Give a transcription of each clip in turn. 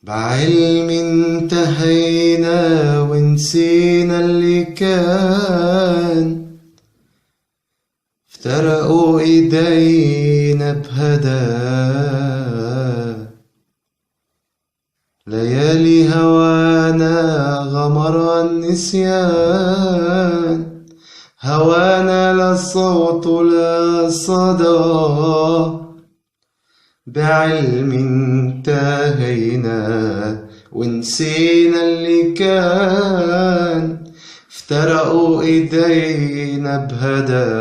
بعلم انتهينا ونسينا اللي كان، افترقوا ايدينا بهدى، ليالي هوانا غمر النسيان، هوانا لا الصوت لا الصدى. بعلم انتهينا ونسينا اللي كان، افترقوا ايدينا بهدى.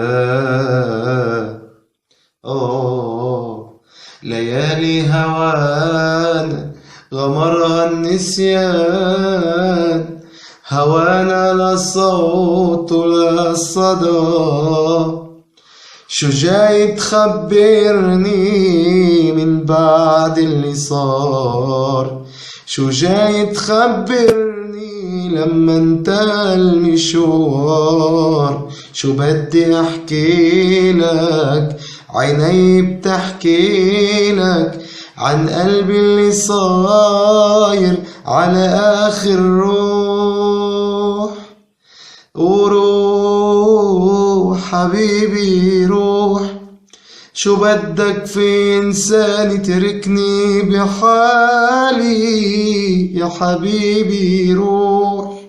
ليالي هوانا غمرها النسيان، هوانا لا الصوت لا الصدى. شو جاي تخبرني من بعد اللي صار؟ شو جاي تخبرني لما انتهى المشوار؟ شو بدي احكي لك؟ عيني بتحكي لك عن قلبي اللي صاير على آخر روح. وروح حبيبي روح، شو بدك في إنسان تركني بحالي؟ يا حبيبي روح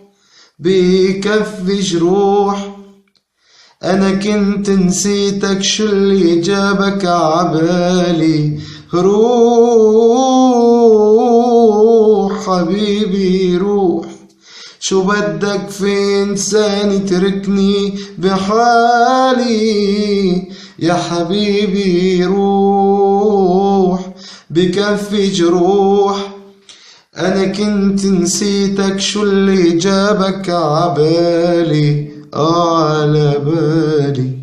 بكفي جروح. أنا كنت نسيتك، شو اللي جابك عبالي؟ روح حبيبي روح، شو بدك في إنسان تركني بحالي؟ يا حبيبي روح بكفي جروح. أنا كنت نسيتك، شو اللي جابك عبالي؟ على بالي.